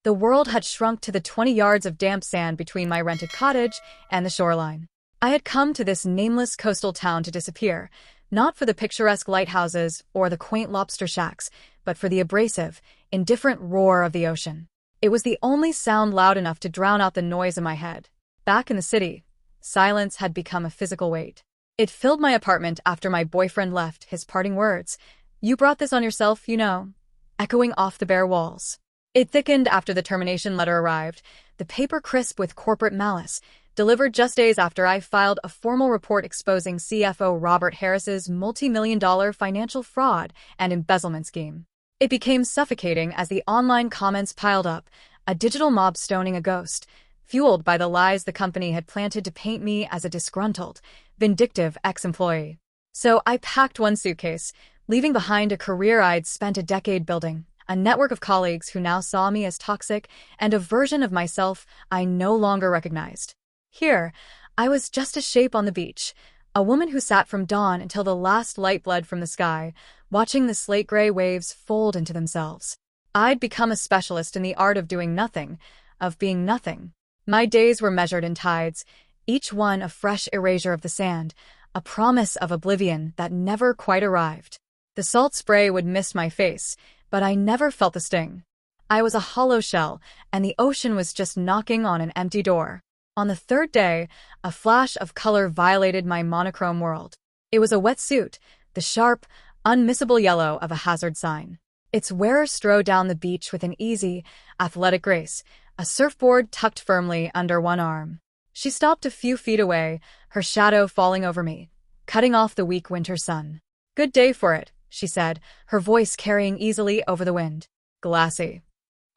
The world had shrunk to the 20 yards of damp sand between my rented cottage and the shoreline. I had come to this nameless coastal town to disappear, not for the picturesque lighthouses or the quaint lobster shacks, but for the abrasive, indifferent roar of the ocean. It was the only sound loud enough to drown out the noise in my head. Back in the city, silence had become a physical weight. It filled my apartment after my boyfriend left, his parting words, "You brought this on yourself, you know," echoing off the bare walls. It thickened after the termination letter arrived, the paper crisp with corporate malice, delivered just days after I filed a formal report exposing CFO Robert Harris's multi-million-dollar financial fraud and embezzlement scheme. It became suffocating as the online comments piled up, a digital mob stoning a ghost, fueled by the lies the company had planted to paint me as a disgruntled, vindictive ex-employee. So I packed one suitcase, leaving behind a career I'd spent a decade building, a network of colleagues who now saw me as toxic, and a version of myself I no longer recognized. Here, I was just a shape on the beach, a woman who sat from dawn until the last light bled from the sky, watching the slate-gray waves fold into themselves. I'd become a specialist in the art of doing nothing, of being nothing. My days were measured in tides, each one a fresh erasure of the sand, a promise of oblivion that never quite arrived. The salt spray would mist my face, but I never felt the sting. I was a hollow shell, and the ocean was just knocking on an empty door. On the third day, a flash of color violated my monochrome world. It was a wetsuit, the sharp, unmissable yellow of a hazard sign. Its wearer strode down the beach with an easy, athletic grace, a surfboard tucked firmly under one arm. She stopped a few feet away, her shadow falling over me, cutting off the weak winter sun. "Good day for it," she said, her voice carrying easily over the wind. Glassy.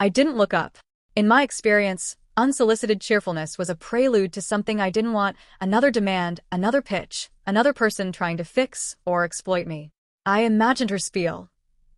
I didn't look up. In my experience, unsolicited cheerfulness was a prelude to something I didn't want: another demand, another pitch, another person trying to fix or exploit me. I imagined her spiel.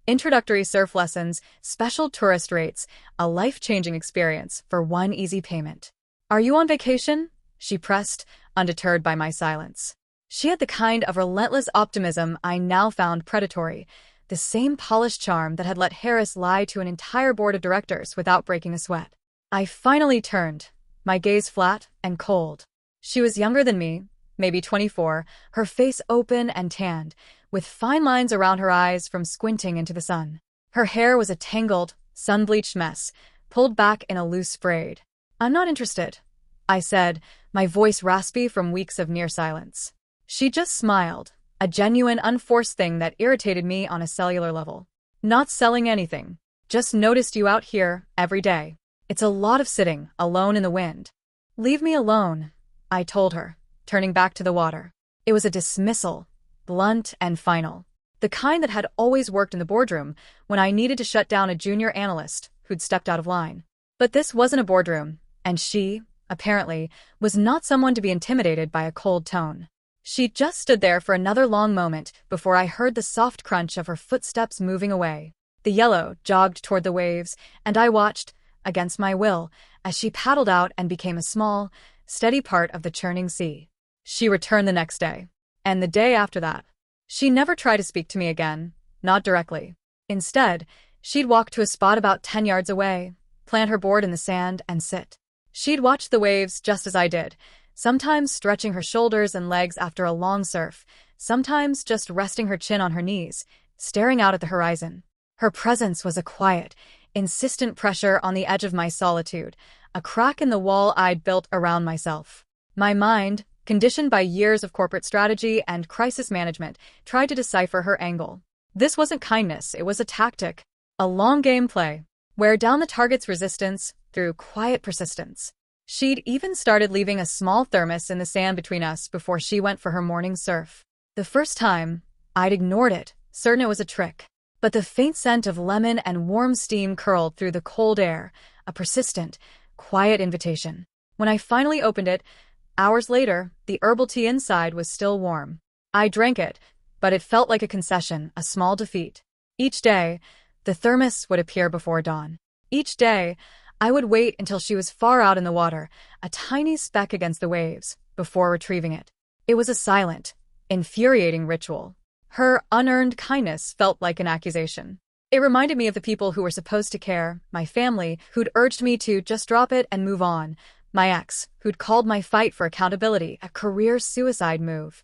Introductory surf lessons, special tourist rates, a life-changing experience for one easy payment. "Are you on vacation?" she pressed, undeterred by my silence. She had the kind of relentless optimism I now found predatory, the same polished charm that had let Harris lie to an entire board of directors without breaking a sweat. I finally turned, my gaze flat and cold. She was younger than me, maybe 24, her face open and tanned, with fine lines around her eyes from squinting into the sun. Her hair was a tangled, sun-bleached mess, pulled back in a loose braid. "I'm not interested," I said, my voice raspy from weeks of near silence. She just smiled, a genuine, unforced thing that irritated me on a cellular level. "Not selling anything. Just noticed you out here every day. It's a lot of sitting, alone in the wind." "Leave me alone," I told her, turning back to the water. It was a dismissal, blunt and final. The kind that had always worked in the boardroom when I needed to shut down a junior analyst who'd stepped out of line. But this wasn't a boardroom, and she, apparently, was not someone to be intimidated by a cold tone. She just stood there for another long moment before I heard the soft crunch of her footsteps moving away. The yellow jogged toward the waves, and I watched, against my will, as she paddled out and became a small, steady part of the churning sea. She returned the next day, and the day after that. She never tried to speak to me again, not directly. Instead, she'd walk to a spot about 10 yards away, plant her board in the sand, and sit. She'd watch the waves just as I did, sometimes stretching her shoulders and legs after a long surf, sometimes just resting her chin on her knees, staring out at the horizon. Her presence was a quiet, insistent pressure on the edge of my solitude, a crack in the wall I'd built around myself. My mind, conditioned by years of corporate strategy and crisis management, tried to decipher her angle. This wasn't kindness, it was a tactic, a long game play. Wear down the target's resistance through quiet persistence. She'd even started leaving a small thermos in the sand between us before she went for her morning surf. The first time, I'd ignored it, certain it was a trick. But the faint scent of lemon and warm steam curled through the cold air, a persistent, quiet invitation. When I finally opened it, hours later, the herbal tea inside was still warm. I drank it, but it felt like a concession, a small defeat. Each day, the thermos would appear before dawn. Each day, I would wait until she was far out in the water, a tiny speck against the waves, before retrieving it. It was a silent, infuriating ritual. Her unearned kindness felt like an accusation. It reminded me of the people who were supposed to care, my family, who'd urged me to just drop it and move on, my ex, who'd called my fight for accountability a career suicide move.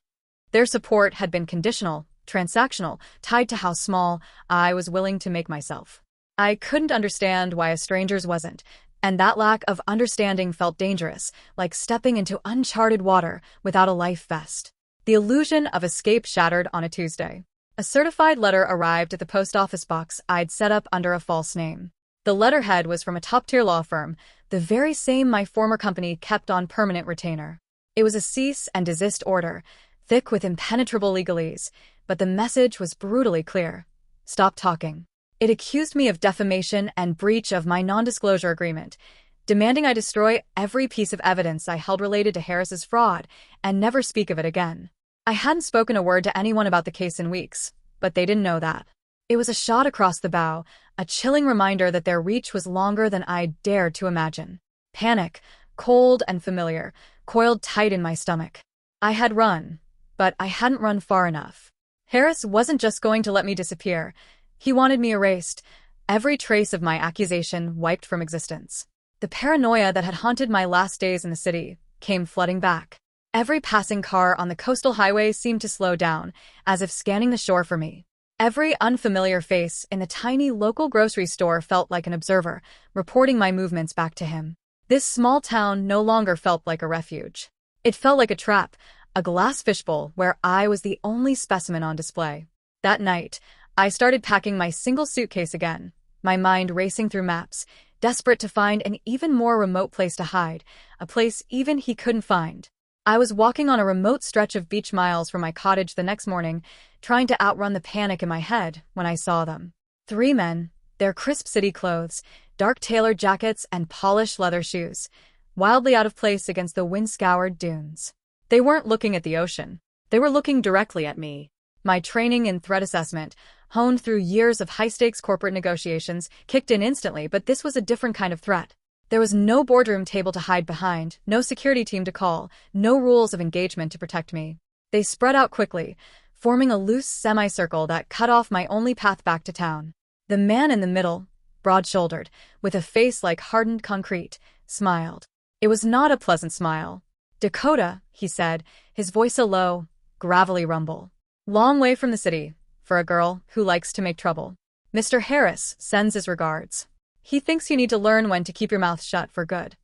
Their support had been conditional, transactional, tied to how small I was willing to make myself. I couldn't understand why a stranger's wasn't, and that lack of understanding felt dangerous, like stepping into uncharted water without a life vest. The illusion of escape shattered on a Tuesday. A certified letter arrived at the post office box I'd set up under a false name. The letterhead was from a top-tier law firm, the very same my former company kept on permanent retainer. It was a cease and desist order, thick with impenetrable legalese, but the message was brutally clear. Stop talking. It accused me of defamation and breach of my non-disclosure agreement, demanding I destroy every piece of evidence I held related to Harris's fraud and never speak of it again. I hadn't spoken a word to anyone about the case in weeks, but they didn't know that. It was a shot across the bow, a chilling reminder that their reach was longer than I dared to imagine. Panic, cold and familiar, coiled tight in my stomach. I had run, but I hadn't run far enough. Harris wasn't just going to let me disappear. He wanted me erased, every trace of my accusation wiped from existence. The paranoia that had haunted my last days in the city came flooding back. Every passing car on the coastal highway seemed to slow down, as if scanning the shore for me. Every unfamiliar face in the tiny local grocery store felt like an observer, reporting my movements back to him. This small town no longer felt like a refuge. It felt like a trap, a glass fishbowl where I was the only specimen on display. That night, I started packing my single suitcase again, my mind racing through maps, desperate to find an even more remote place to hide, a place even he couldn't find. I was walking on a remote stretch of beach miles from my cottage the next morning, trying to outrun the panic in my head when I saw them. 3 men, their crisp city clothes, dark tailored jackets, and polished leather shoes, wildly out of place against the wind-scoured dunes. They weren't looking at the ocean. They were looking directly at me. My training in threat assessment, honed through years of high-stakes corporate negotiations, kicked in instantly, but this was a different kind of threat. There was no boardroom table to hide behind, no security team to call, no rules of engagement to protect me. They spread out quickly, forming a loose semicircle that cut off my only path back to town. The man in the middle, broad-shouldered, with a face like hardened concrete, smiled. It was not a pleasant smile. "Dakota," he said, his voice a low, gravelly rumble. "Long way from the city, for a girl who likes to make trouble. Mr. Harris sends his regards. He thinks you need to learn when to keep your mouth shut for good."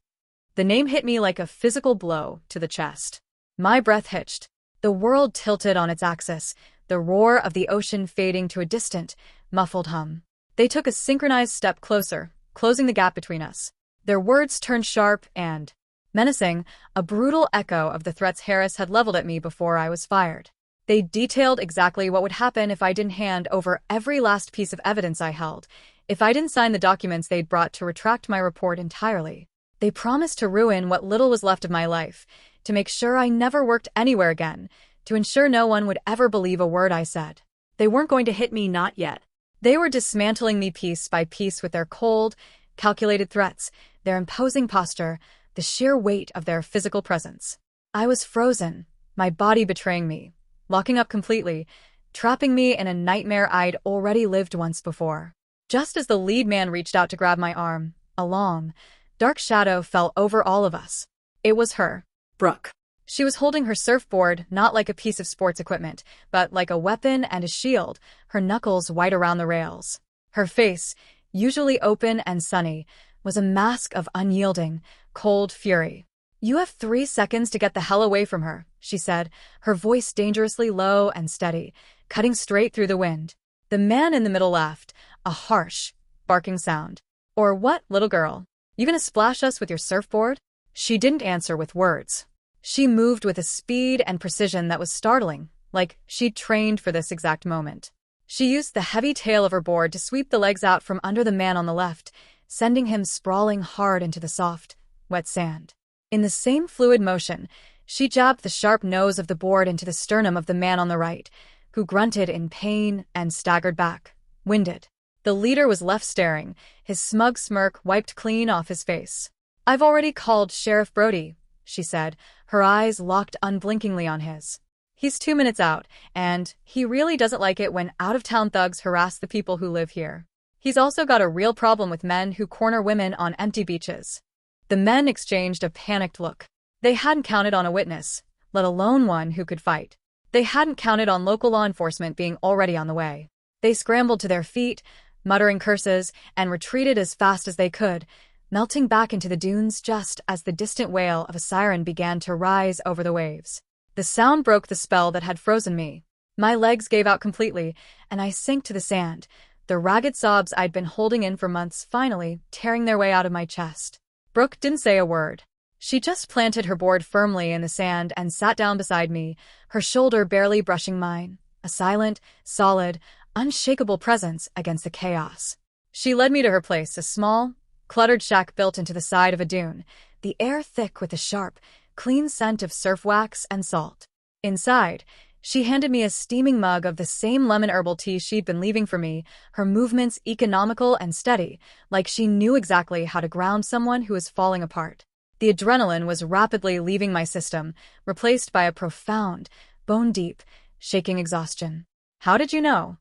The name hit me like a physical blow to the chest. My breath hitched. The world tilted on its axis, the roar of the ocean fading to a distant, muffled hum. They took a synchronized step closer, closing the gap between us. Their words turned sharp and menacing, a brutal echo of the threats Harris had leveled at me before I was fired. They detailed exactly what would happen if I didn't hand over every last piece of evidence I held, if I didn't sign the documents they'd brought to retract my report entirely. They promised to ruin what little was left of my life, to make sure I never worked anywhere again, to ensure no one would ever believe a word I said. They weren't going to hit me, not yet. They were dismantling me piece by piece with their cold, calculated threats, their imposing posture, the sheer weight of their physical presence. I was frozen, my body betraying me, locking up completely, trapping me in a nightmare I'd already lived once before. Just as the lead man reached out to grab my arm, a long, dark shadow fell over all of us. It was her. Brooke. She was holding her surfboard not like a piece of sports equipment, but like a weapon and a shield, her knuckles white around the rails. Her face, usually open and sunny, was a mask of unyielding, cold fury. "You have 3 seconds to get the hell away from her," she said, her voice dangerously low and steady, cutting straight through the wind. The man in the middle laughed, a harsh, barking sound. "Or what, little girl? You gonna splash us with your surfboard?" She didn't answer with words. She moved with a speed and precision that was startling, like she'd trained for this exact moment. She used the heavy tail of her board to sweep the legs out from under the man on the left, sending him sprawling hard into the soft, wet sand. In the same fluid motion, she jabbed the sharp nose of the board into the sternum of the man on the right, who grunted in pain and staggered back, winded. The leader was left staring, his smug smirk wiped clean off his face. "I've already called Sheriff Brody," she said, her eyes locked unblinkingly on his. "He's 2 minutes out, and he really doesn't like it when out-of-town thugs harass the people who live here." He's also got a real problem with men who corner women on empty beaches. The men exchanged a panicked look. They hadn't counted on a witness, let alone one who could fight. They hadn't counted on local law enforcement being already on the way. They scrambled to their feet, muttering curses, and retreated as fast as they could, melting back into the dunes just as the distant wail of a siren began to rise over the waves. The sound broke the spell that had frozen me. My legs gave out completely, and I sank to the sand, the ragged sobs I'd been holding in for months finally tearing their way out of my chest. Brooke didn't say a word. She just planted her board firmly in the sand and sat down beside me, her shoulder barely brushing mine, a silent, solid, unshakable presence against the chaos. She led me to her place, a small, cluttered shack built into the side of a dune, the air thick with the sharp, clean scent of surf wax and salt. Inside, she handed me a steaming mug of the same lemon herbal tea she'd been leaving for me, her movements economical and steady, like she knew exactly how to ground someone who was falling apart. The adrenaline was rapidly leaving my system, replaced by a profound, bone-deep, shaking exhaustion. "How did you know?"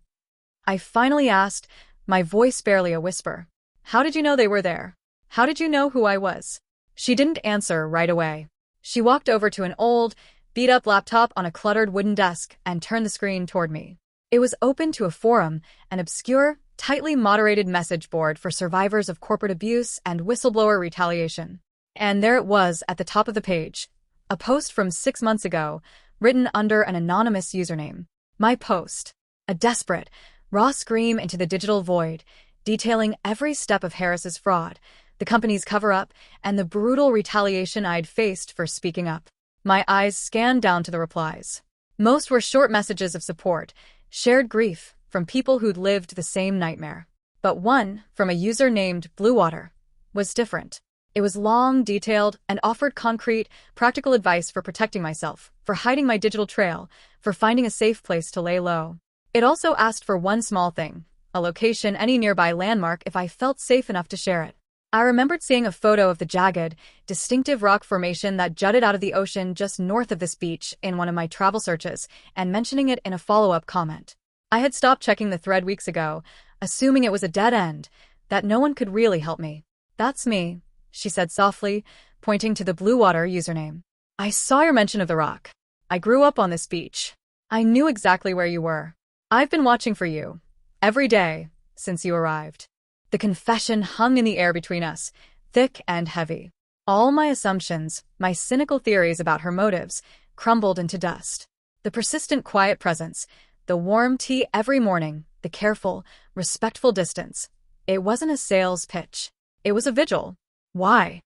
I finally asked, my voice barely a whisper. "How did you know they were there? How did you know who I was?" She didn't answer right away. She walked over to an old, beat-up laptop on a cluttered wooden desk and turned the screen toward me. It was open to a forum, an obscure, tightly moderated message board for survivors of corporate abuse and whistleblower retaliation. And there it was at the top of the page, a post from 6 months ago, written under an anonymous username. My post, a desperate, raw scream into the digital void, detailing every step of Harris's fraud, the company's cover-up, and the brutal retaliation I'd faced for speaking up. My eyes scanned down to the replies. Most were short messages of support, shared grief from people who'd lived the same nightmare. But one, from a user named Bluewater, was different. It was long, detailed, and offered concrete, practical advice for protecting myself, for hiding my digital trail, for finding a safe place to lay low. It also asked for one small thing, a location, any nearby landmark if I felt safe enough to share it. I remembered seeing a photo of the jagged, distinctive rock formation that jutted out of the ocean just north of this beach in one of my travel searches, and mentioning it in a follow-up comment. I had stopped checking the thread weeks ago, assuming it was a dead end, that no one could really help me. "That's me," she said softly, pointing to the Bluewater username. "I saw your mention of the rock. I grew up on this beach. I knew exactly where you were. I've been watching for you, every day, since you arrived." The confession hung in the air between us, thick and heavy. All my assumptions, my cynical theories about her motives, crumbled into dust. The persistent quiet presence, the warm tea every morning, the careful, respectful distance. It wasn't a sales pitch. It was a vigil. "Why?"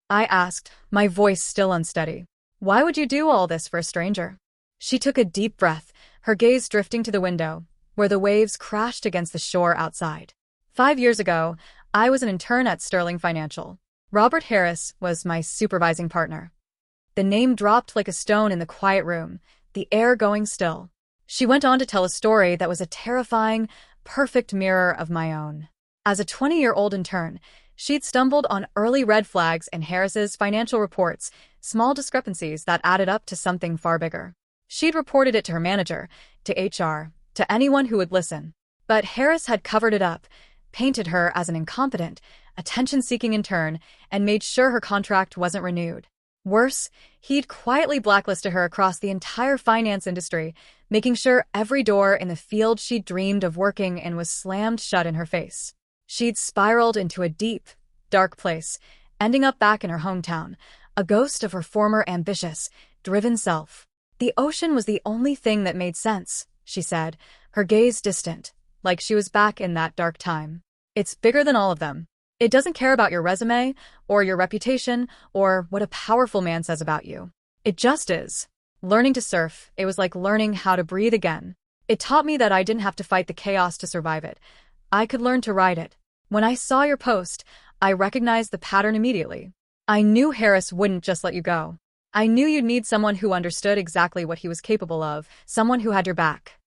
I asked, my voice still unsteady. "Why would you do all this for a stranger?" She took a deep breath, her gaze drifting to the window, where the waves crashed against the shore outside. 5 years ago, I was an intern at Sterling Financial. Robert Harris was my supervising partner. The name dropped like a stone in the quiet room, the air going still. She went on to tell a story that was a terrifying, perfect mirror of my own. As a 20-year-old intern, she'd stumbled on early red flags in Harris's financial reports, small discrepancies that added up to something far bigger. She'd reported it to her manager, to HR, to anyone who would listen. But Harris had covered it up, painted her as an incompetent, attention-seeking intern, and made sure her contract wasn't renewed. Worse, he'd quietly blacklisted her across the entire finance industry, making sure every door in the field she'd dreamed of working in was slammed shut in her face. She'd spiraled into a deep, dark place, ending up back in her hometown, a ghost of her former ambitious, driven self. "The ocean was the only thing that made sense," she said, her gaze distant, like she was back in that dark time. "It's bigger than all of them. It doesn't care about your resume, or your reputation, or what a powerful man says about you. It just is." Learning to surf, it was like learning how to breathe again. It taught me that I didn't have to fight the chaos to survive it. I could learn to ride it. When I saw your post, I recognized the pattern immediately. I knew Harris wouldn't just let you go. I knew you'd need someone who understood exactly what he was capable of, someone who had your back.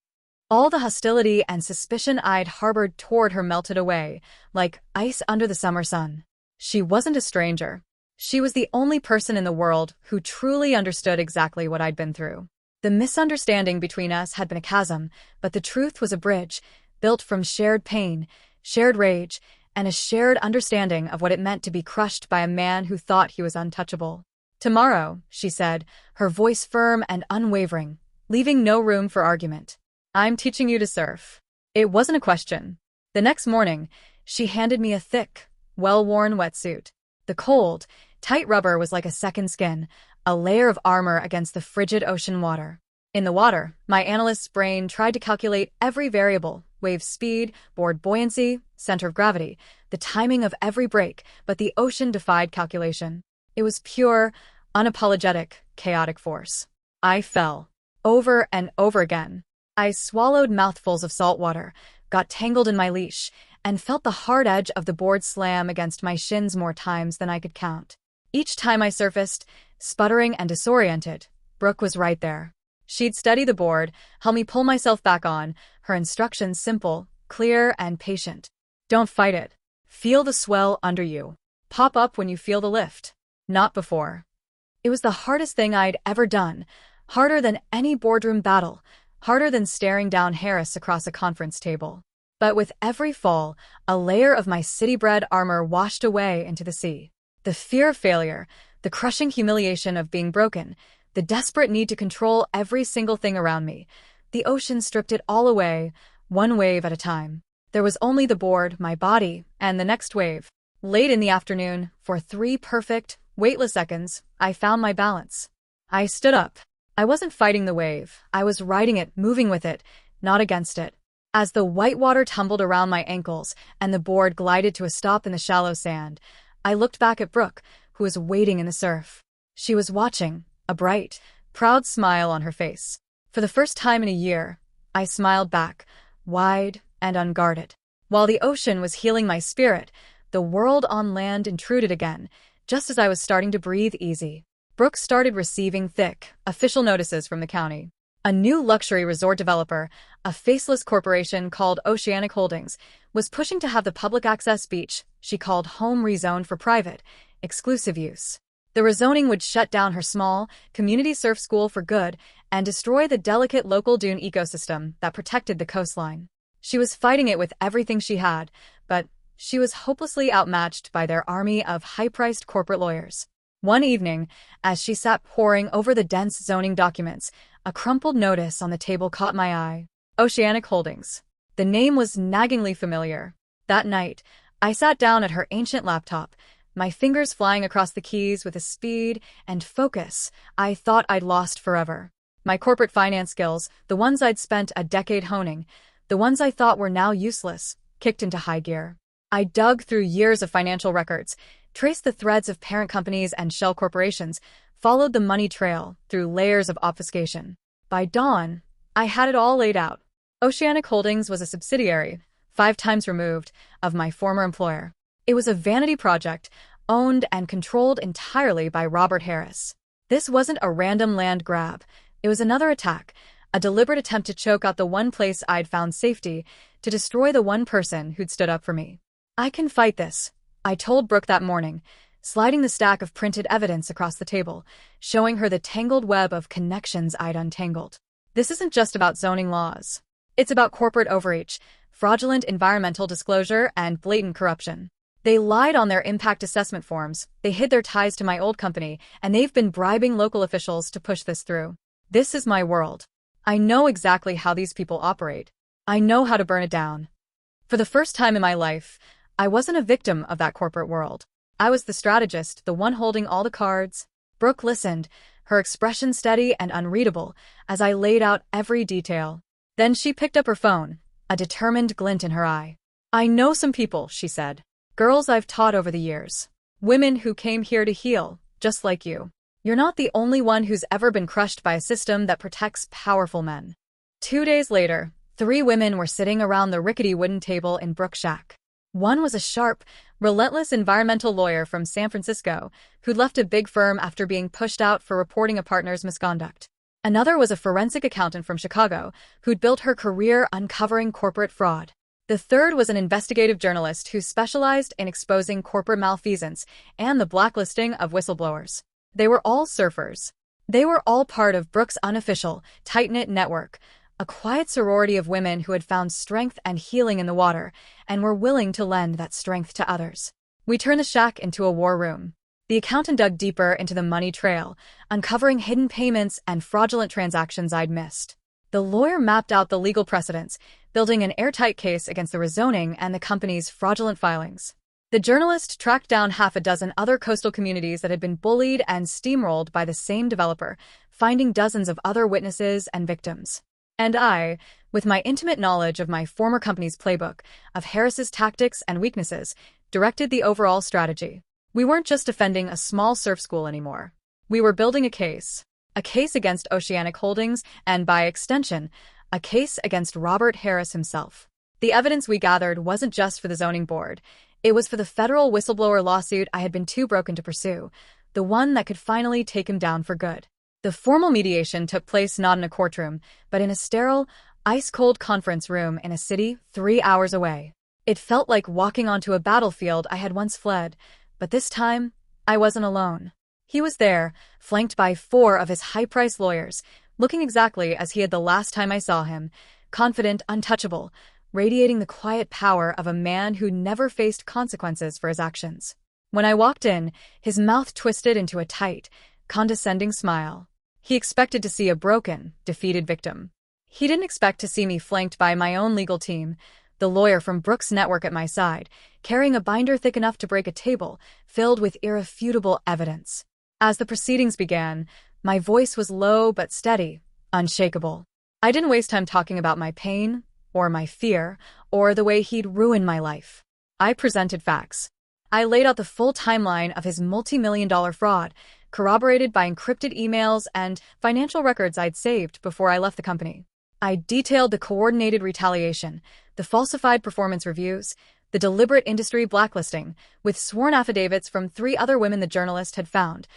All the hostility and suspicion I'd harbored toward her melted away, like ice under the summer sun. She wasn't a stranger. She was the only person in the world who truly understood exactly what I'd been through. The misunderstanding between us had been a chasm, but the truth was a bridge, built from shared pain, shared rage, and a shared understanding of what it meant to be crushed by a man who thought he was untouchable. "Tomorrow," she said, her voice firm and unwavering, leaving no room for argument. "I'm teaching you to surf." It wasn't a question. The next morning, she handed me a thick, well-worn wetsuit. The cold, tight rubber was like a second skin, a layer of armor against the frigid ocean water. In the water, my analyst's brain tried to calculate every variable: wave speed, board buoyancy, center of gravity, the timing of every break, but the ocean defied calculation. It was pure, unapologetic, chaotic force. I fell. Over and over again. I swallowed mouthfuls of salt water, got tangled in my leash, and felt the hard edge of the board slam against my shins more times than I could count. Each time I surfaced, sputtering and disoriented, Brooke was right there. She'd steady the board, help me pull myself back on, her instructions simple, clear, and patient. "Don't fight it. Feel the swell under you. Pop up when you feel the lift. Not before." It was the hardest thing I'd ever done, harder than any boardroom battle, harder than staring down Harris across a conference table. But with every fall, a layer of my city-bred armor washed away into the sea. The fear of failure, the crushing humiliation of being broken, the desperate need to control every single thing around me. The ocean stripped it all away, one wave at a time. There was only the board, my body, and the next wave. Late in the afternoon, for 3 perfect, weightless seconds, I found my balance. I stood up. I wasn't fighting the wave. I was riding it, moving with it, not against it. As the white water tumbled around my ankles and the board glided to a stop in the shallow sand, I looked back at Brooke, who was waiting in the surf. She was watching, a bright, proud smile on her face. For the first time in a year, I smiled back, wide and unguarded. While the ocean was healing my spirit, the world on land intruded again, just as I was starting to breathe easy. Brooke started receiving thick, official notices from the county. A new luxury resort developer, a faceless corporation called Oceanic Holdings, was pushing to have the public access beach she called home rezoned for private, exclusive use. The rezoning would shut down her small, community surf school for good and destroy the delicate local dune ecosystem that protected the coastline. She was fighting it with everything she had, but she was hopelessly outmatched by their army of high-priced corporate lawyers. One evening, as she sat poring over the dense zoning documents, a crumpled notice on the table caught my eye. Oceanic Holdings. The name was naggingly familiar. That night, I sat down at her ancient laptop, my fingers flying across the keys with a speed and focus I thought I'd lost forever. My corporate finance skills, the ones I'd spent a decade honing, the ones I thought were now useless, kicked into high gear. I dug through years of financial records, traced the threads of parent companies and shell corporations, followed the money trail through layers of obfuscation. By dawn, I had it all laid out. Oceanic Holdings was a subsidiary, 5 times removed, of my former employer. It was a vanity project, owned and controlled entirely by Robert Harris. This wasn't a random land grab. It was another attack, a deliberate attempt to choke out the one place I'd found safety, to destroy the one person who'd stood up for me. "I can fight this," I told Brooke that morning, sliding the stack of printed evidence across the table, showing her the tangled web of connections I'd untangled. "This isn't just about zoning laws. It's about corporate overreach, fraudulent environmental disclosure, and blatant corruption. They lied on their impact assessment forms, they hid their ties to my old company, and they've been bribing local officials to push this through. This is my world. I know exactly how these people operate. I know how to burn it down." For the first time in my life, I wasn't a victim of that corporate world. I was the strategist, the one holding all the cards. Brooke listened, her expression steady and unreadable, as I laid out every detail. Then she picked up her phone, a determined glint in her eye. "I know some people," she said. "Girls I've taught over the years. Women who came here to heal, just like you. You're not the only one who's ever been crushed by a system that protects powerful men." 2 days later, 3 women were sitting around the rickety wooden table in Brooke's shack. One was a sharp, relentless environmental lawyer from San Francisco who'd left a big firm after being pushed out for reporting a partner's misconduct. Another was a forensic accountant from Chicago who'd built her career uncovering corporate fraud. The third was an investigative journalist who specialized in exposing corporate malfeasance and the blacklisting of whistleblowers. They were all surfers. They were all part of Brooke's unofficial, tight-knit network, a quiet sorority of women who had found strength and healing in the water and were willing to lend that strength to others. We turned the shack into a war room. The accountant dug deeper into the money trail, uncovering hidden payments and fraudulent transactions I'd missed. The lawyer mapped out the legal precedents, building an airtight case against the rezoning and the company's fraudulent filings. The journalist tracked down half a dozen other coastal communities that had been bullied and steamrolled by the same developer, finding dozens of other witnesses and victims. And I, with my intimate knowledge of my former company's playbook, of Harris's tactics and weaknesses, directed the overall strategy. We weren't just defending a small surf school anymore. We were building a case against Oceanic Holdings, and by extension, a case against Robert Harris himself. The evidence we gathered wasn't just for the zoning board. It was for the federal whistleblower lawsuit I had been too broken to pursue, the one that could finally take him down for good. The formal mediation took place not in a courtroom, but in a sterile, ice-cold conference room in a city 3 hours away. It felt like walking onto a battlefield I had once fled, but this time, I wasn't alone. He was there, flanked by 4 of his high-priced lawyers, looking exactly as he had the last time I saw him, confident, untouchable, radiating the quiet power of a man who never faced consequences for his actions. When I walked in, his mouth twisted into a tight, condescending smile. He expected to see a broken, defeated victim. He didn't expect to see me flanked by my own legal team, the lawyer from Brooks Network at my side, carrying a binder thick enough to break a table, filled with irrefutable evidence. As the proceedings began, my voice was low but steady, unshakable. I didn't waste time talking about my pain, or my fear, or the way he'd ruined my life. I presented facts. I laid out the full timeline of his multi-million-dollar fraud, corroborated by encrypted emails and financial records I'd saved before I left the company. I detailed the coordinated retaliation, the falsified performance reviews, the deliberate industry blacklisting, with sworn affidavits from 3 other women the journalist had found,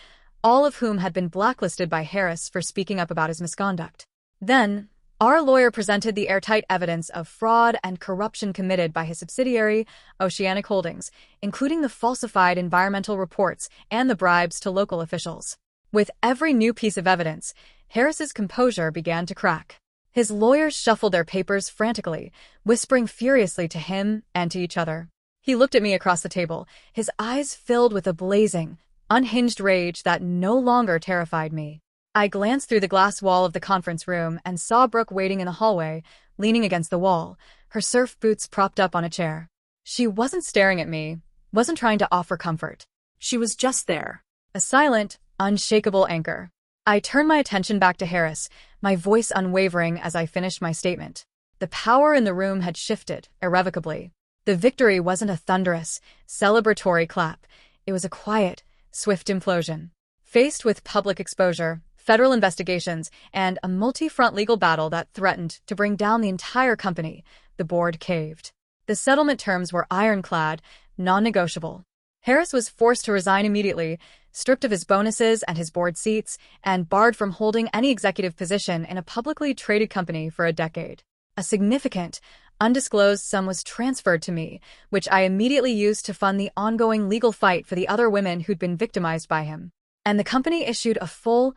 all of whom had been blacklisted by Harris for speaking up about his misconduct. Then, our lawyer presented the airtight evidence of fraud and corruption committed by his subsidiary, Oceanic Holdings, including the falsified environmental reports and the bribes to local officials. With every new piece of evidence, Harris's composure began to crack. His lawyers shuffled their papers frantically, whispering furiously to him and to each other. He looked at me across the table, his eyes filled with a blazing, unhinged rage that no longer terrified me. I glanced through the glass wall of the conference room and saw Brooke waiting in the hallway, leaning against the wall, her surf boots propped up on a chair. She wasn't staring at me, wasn't trying to offer comfort. She was just there, a silent, unshakable anchor. I turned my attention back to Harris, my voice unwavering as I finished my statement. The power in the room had shifted, irrevocably. The victory wasn't a thunderous, celebratory clap. It was a quiet, swift implosion. Faced with public exposure, federal investigations, and a multi-front legal battle that threatened to bring down the entire company, the board caved. The settlement terms were ironclad, non-negotiable. Harris was forced to resign immediately, stripped of his bonuses and his board seats, and barred from holding any executive position in a publicly traded company for a decade. A significant, undisclosed sum was transferred to me, which I immediately used to fund the ongoing legal fight for the other women who'd been victimized by him. And the company issued a full,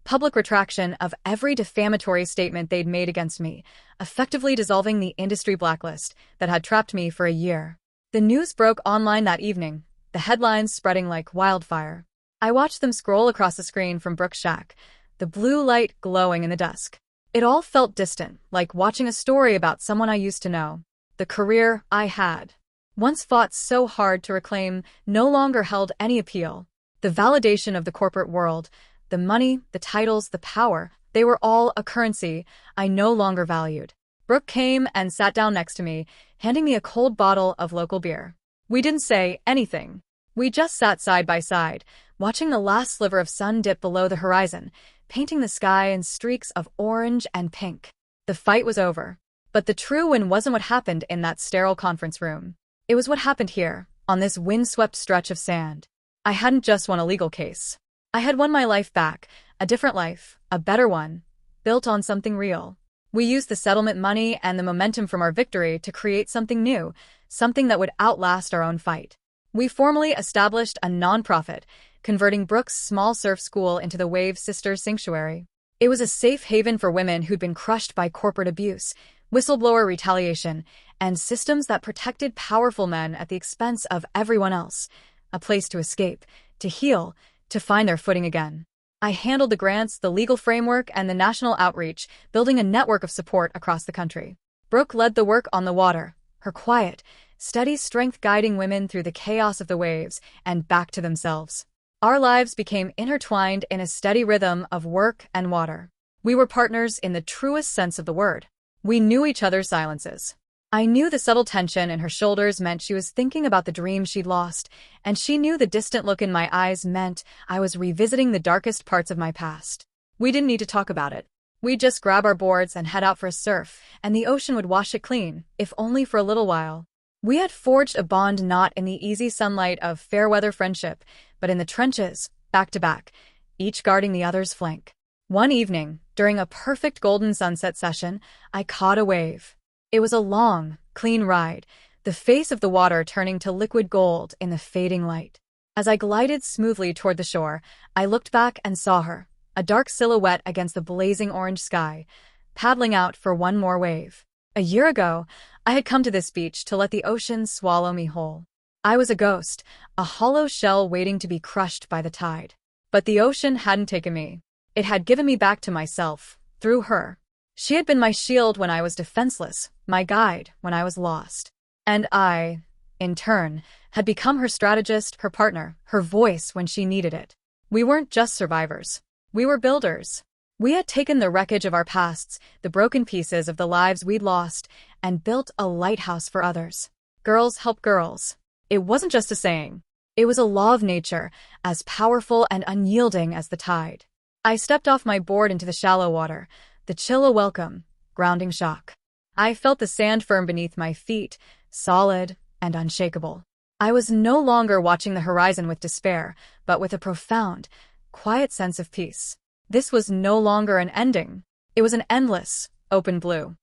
public retraction of every defamatory statement they'd made against me, effectively dissolving the industry blacklist that had trapped me for a year. The news broke online that evening, the headlines spreading like wildfire. I watched them scroll across the screen from Brooks' shack, the blue light glowing in the dusk. It all felt distant, like watching a story about someone I used to know. The career I had, once fought so hard to reclaim, no longer held any appeal. The validation of the corporate world, the money, the titles, the power, they were all a currency I no longer valued. Brooke came and sat down next to me, handing me a cold bottle of local beer. We didn't say anything. We just sat side by side, watching the last sliver of sun dip below the horizon, painting the sky in streaks of orange and pink. The fight was over. But the true win wasn't what happened in that sterile conference room. It was what happened here, on this windswept stretch of sand. I hadn't just won a legal case. I had won my life back, a different life, a better one, built on something real. We used the settlement money and the momentum from our victory to create something new, something that would outlast our own fight. We formally established a nonprofit, converting Brooks' small surf school into the Wave Sisters Sanctuary. It was a safe haven for women who'd been crushed by corporate abuse, whistleblower retaliation, and systems that protected powerful men at the expense of everyone else. A place to escape, to heal, to find their footing again. I handled the grants, the legal framework, and the national outreach, building a network of support across the country. Brooke led the work on the water, her quiet, steady strength guiding women through the chaos of the waves and back to themselves. Our lives became intertwined in a steady rhythm of work and water. We were partners in the truest sense of the word. We knew each other's silences. I knew the subtle tension in her shoulders meant she was thinking about the dream she'd lost, and she knew the distant look in my eyes meant I was revisiting the darkest parts of my past. We didn't need to talk about it. We'd just grab our boards and head out for a surf, and the ocean would wash it clean, if only for a little while. We had forged a bond not in the easy sunlight of fair-weather friendship, but in the trenches, back to back, each guarding the other's flank. One evening, during a perfect golden sunset session, I caught a wave. It was a long, clean ride, the face of the water turning to liquid gold in the fading light. As I glided smoothly toward the shore, I looked back and saw her, a dark silhouette against the blazing orange sky, paddling out for one more wave. A year ago, I had come to this beach to let the ocean swallow me whole. I was a ghost, a hollow shell waiting to be crushed by the tide. But the ocean hadn't taken me. It had given me back to myself, through her. She had been my shield when I was defenseless, my guide when I was lost. And I, in turn, had become her strategist, her partner, her voice when she needed it. We weren't just survivors. We were builders. We had taken the wreckage of our pasts, the broken pieces of the lives we'd lost, and built a lighthouse for others. Girls help girls. It wasn't just a saying. It was a law of nature, as powerful and unyielding as the tide. I stepped off my board into the shallow water, the chill a welcome, grounding shock. I felt the sand firm beneath my feet, solid and unshakable. I was no longer watching the horizon with despair, but with a profound, quiet sense of peace. This was no longer an ending. It was an endless, open blue.